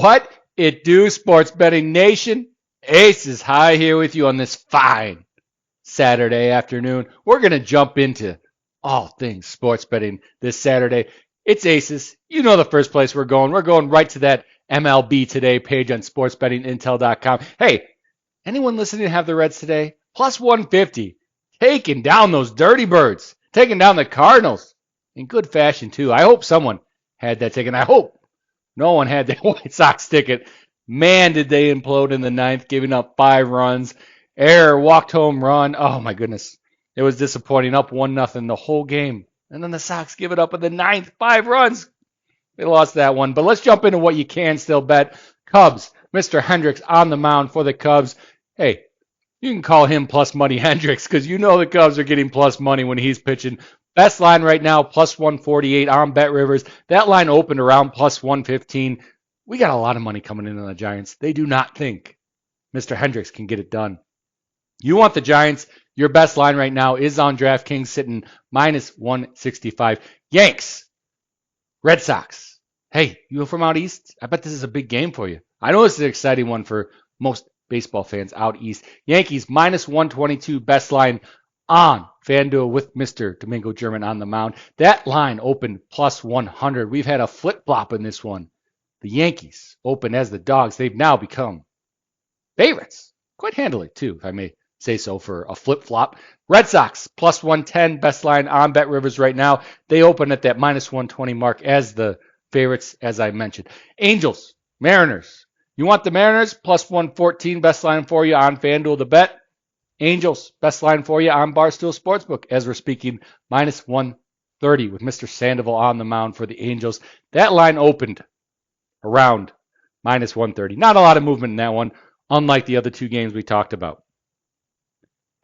What it do, Sports Betting Nation? Ace is high here with you on this fine Saturday afternoon. We're going to jump into all things sports betting this Saturday. It's Aces. You know the first place we're going. We're going right to that MLB Today page on sportsbettingintel.com. Hey, anyone listening have the Reds today? Plus 150. Taking down those dirty birds. Taking down the Cardinals. In good fashion, too. I hope someone had that ticket. I hope no one had the White Sox ticket. Man, did they implode in the ninth, giving up 5 runs. Error, walked home run. Oh, my goodness. It was disappointing. Up 1-0 the whole game. And then the Sox give it up in the ninth. 5 runs. They lost that one. But let's jump into what you can still bet. Cubs. Mr. Hendricks on the mound for the Cubs. Hey, you can call him plus money Hendricks because you know the Cubs are getting plus money when he's pitching. Best line right now, plus 148 on Bet Rivers. That line opened around plus 115. We got a lot of money coming in on the Giants. They do not think Mr. Hendricks can get it done. You want the Giants. Your best line right now is on DraftKings sitting minus 165. Yanks. Red Sox. Hey, you from out east? I bet this is a big game for you. I know this is an exciting one for most baseball fans out east. Yankees minus 122 best line on FanDuel with Mr. Domingo German on the mound. That line opened plus 100. We've had a flip-flop in this one. The Yankees open as the dogs. They've now become favorites. Quite handily, too, if I may say so, for a flip-flop. Red Sox plus 110 best line on Bet Rivers right now. They open at that minus 120 mark as the favorites, as I mentioned. Angels, Mariners. You want the Mariners? Plus 114 best line for you on FanDuel to bet. Angels, best line for you on Barstool Sportsbook as we're speaking, minus 130 with Mr. Sandoval on the mound for the Angels. That line opened around minus 130. Not a lot of movement in that one, unlike the other 2 games we talked about.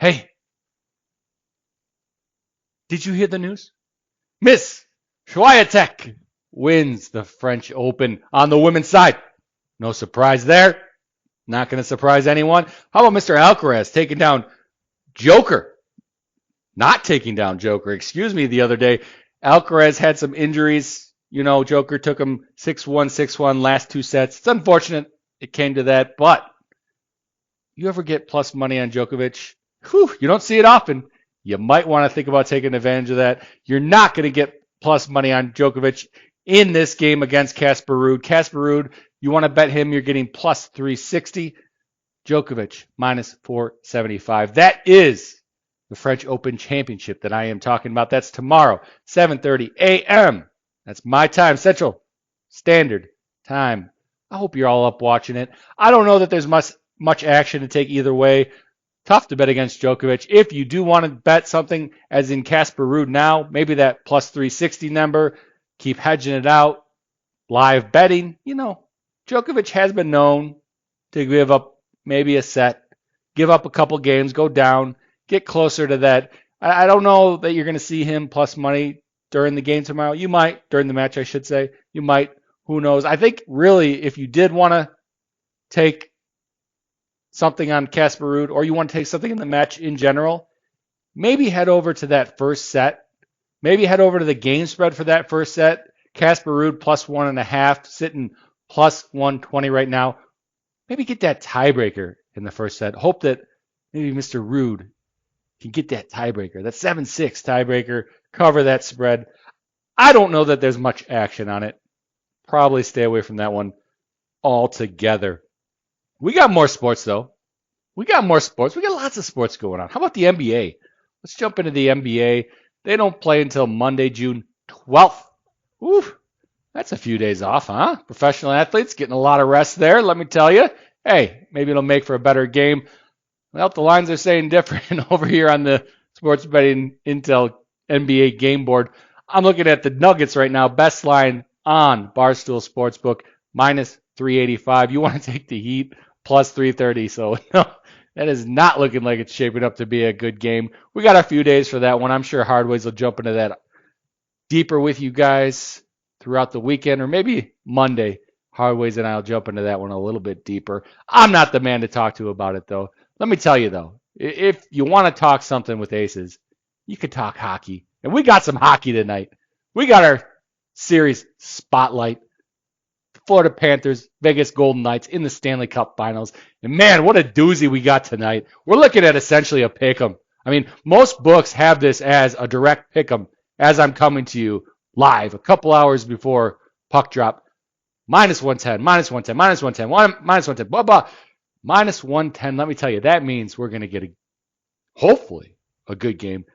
Hey, did you hear the news? Miss Swiatek wins the French Open on the women's side. No surprise there. Not going to surprise anyone. How about Mr. Alcaraz taking down Joker? Not taking down Joker, excuse me, the other day. Alcaraz had some injuries. You know, Joker took him 6-1, 6-1 last 2 sets. It's unfortunate it came to that, but you ever get plus money on Djokovic? Whew, you don't see it often. You might want to think about taking advantage of that. You're not going to get plus money on Djokovic in this game against Casper Ruud. Casper Ruud, you want to bet him, you're getting plus 360. Djokovic, minus 475. That is the French Open Championship that I am talking about. That's tomorrow, 7:30 a.m. That's my time, Central Standard Time. I hope you're all up watching it. I don't know that there's much action to take either way. Tough to bet against Djokovic. If you do want to bet something, as in Casper Ruud now, maybe that plus 360 number, keep hedging it out. Live betting, you know, Djokovic has been known to give up maybe a set, give up a couple games, go down, get closer to that. I don't know that you're going to see him plus money during the game tomorrow. You might, during the match, I should say. You might. Who knows? I think really if you did want to take something on Casper Ruud or you want to take something in the match in general, maybe head over to that first set. Maybe head over to the game spread for that first set. Casper Ruud plus 1.5, sitting plus 120 right now. Maybe get that tiebreaker in the first set. Hope that maybe Mr. Ruud can get that tiebreaker, that 7-6 tiebreaker, cover that spread. I don't know that there's much action on it. Probably stay away from that one altogether. We got more sports, though. We got lots of sports going on. How about the NBA? Let's jump into the NBA. They don't play until Monday, June 12th. Ooh, that's a few days off, huh? Professional athletes getting a lot of rest there, let me tell you. Hey, maybe it'll make for a better game. Well, the lines are saying different over here on the Sports Betting Intel NBA game board. I'm looking at the Nuggets right now. Best line on Barstool Sportsbook, minus 385. You want to take the Heat, plus 330. So, no, that is not looking like it's shaping up to be a good game. We got a few days for that one. I'm sure Hardways will jump into that deeper with you guys throughout the weekend, or maybe Monday. Hardways and I will jump into that one a little bit deeper. I'm not the man to talk to about it, though. Let me tell you, though, if you want to talk something with Aces, you could talk hockey. And we got some hockey tonight. We got our series spotlight. Florida Panthers, Vegas Golden Knights in the Stanley Cup Finals. And man, what a doozy we got tonight. We're looking at essentially a pick'em. I mean, most books have this as a direct pick'em as I'm coming to you live a couple hours before puck drop. Minus 110, minus 110, minus 110, minus 110, blah, blah. Minus 110, let me tell you, that means we're going to get, hopefully, a good game.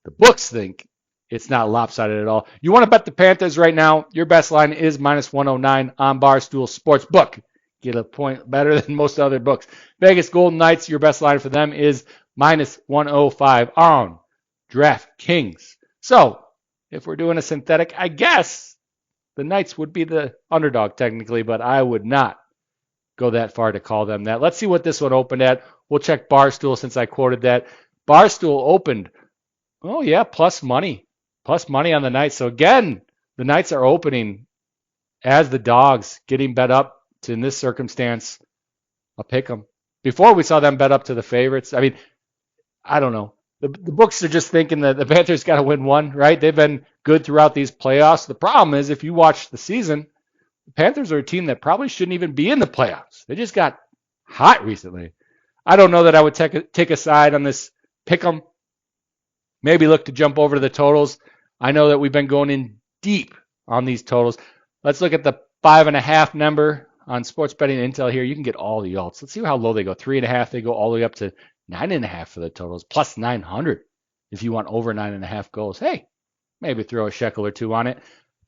The books think it's not lopsided at all. You want to bet the Panthers right now? Your best line is minus 109 on Barstool Sportsbook. Get a point better than most other books. Vegas Golden Knights, your best line for them is minus 105 on DraftKings. So, if we're doing a synthetic, I guess the Knights would be the underdog technically, but I would not go that far to call them that. Let's see what this one opened at. We'll check Barstool since I quoted that. Barstool opened, oh yeah, plus money on the Knights. So again, the Knights are opening as the dogs, getting bet up to, in this circumstance, a pick 'em. Before we saw them bet up to the favorites. I mean, I don't know. The books are just thinking that the Panthers got to win one, right? They've been good throughout these playoffs. The problem is, if you watch the season, the Panthers are a team that probably shouldn't even be in the playoffs. They just got hot recently. I don't know that I would take a side on this pick 'em. Maybe look to jump over to the totals. I know that we've been going in deep on these totals. Let's look at the 5.5 number on Sports Betting Intel here. You can get all the alts. Let's see how low they go. 3.5. They go all the way up to 9.5 for the totals, plus 900 if you want over 9.5 goals. Hey, maybe throw a shekel or two on it.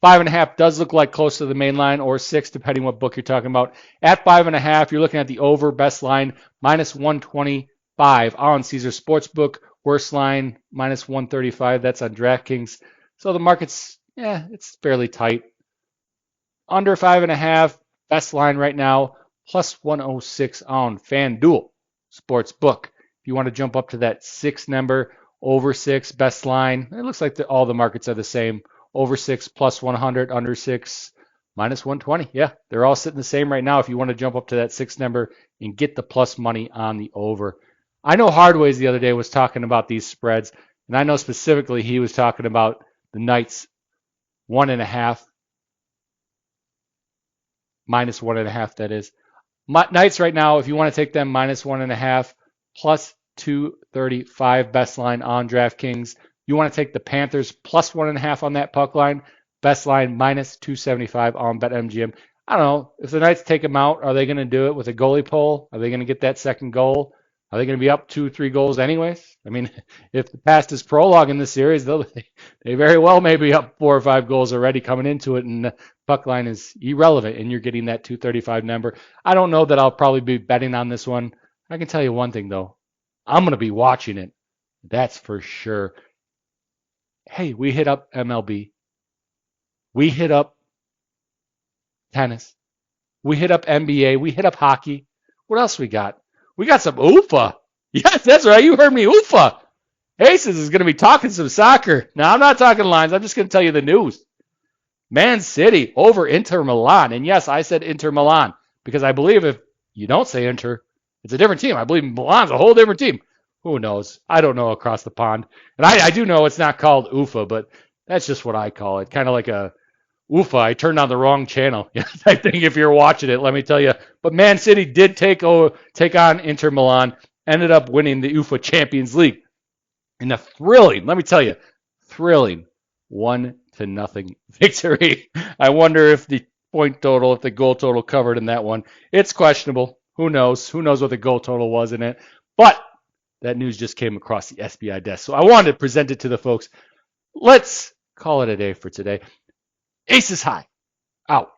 5.5 does look like close to the main line, or 6, depending what book you're talking about. At 5.5, you're looking at the over best line, minus 125 on Caesar Sportsbook. Worst line, minus 135. That's on DraftKings. So the market's, it's fairly tight. Under 5.5, best line right now, plus 106 on FanDuel Sportsbook. If you want to jump up to that 6 number, over 6, best line. It looks like all the markets are the same. Over 6, plus 100, under 6, minus 120. Yeah, they're all sitting the same right now if you want to jump up to that 6 number and get the plus money on the over. I know Hardways the other day was talking about these spreads, and I know specifically he was talking about the Knights 1.5, minus 1.5, that is. Knights right now, if you want to take them, minus 1.5, plus 235 best line on DraftKings. You want to take the Panthers plus 1.5 on that puck line. Best line minus 275 on BetMGM. I don't know. If the Knights take them out, are they going to do it with a goalie pull? Are they going to get that second goal? Are they going to be up 2-3 goals anyways? I mean, if the past is prologue in the series, they very well may be up 4 or 5 goals already coming into it, and the puck line is irrelevant, and you're getting that 235 number. I don't know that I'll probably be betting on this one. I can tell you one thing, though. I'm going to be watching it. That's for sure. Hey, we hit up MLB. We hit up tennis. We hit up NBA. We hit up hockey. What else we got? We got some UFA. Yes, that's right. You heard me, UFA. Aces is going to be talking some soccer. Now, I'm not talking lines. I'm just going to tell you the news. Man City over Inter Milan. And yes, I said Inter Milan because I believe if you don't say Inter, it's a different team. I believe Milan's a whole different team. Who knows? I don't know across the pond. And I do know it's not called UFA, but that's just what I call it. Kind of like a UFA. I turned on the wrong channel. I think if you're watching it, let me tell you. But Man City did take on Inter Milan, ended up winning the UEFA Champions League. In a thrilling, let me tell you, thrilling 1-0 victory. I wonder if the point total, if the goal total covered in that one. It's questionable. Who knows? Who knows what the goal total was in it? But that news just came across the SBI desk. So I wanted to present it to the folks. Let's call it a day for today. Aces high. Out.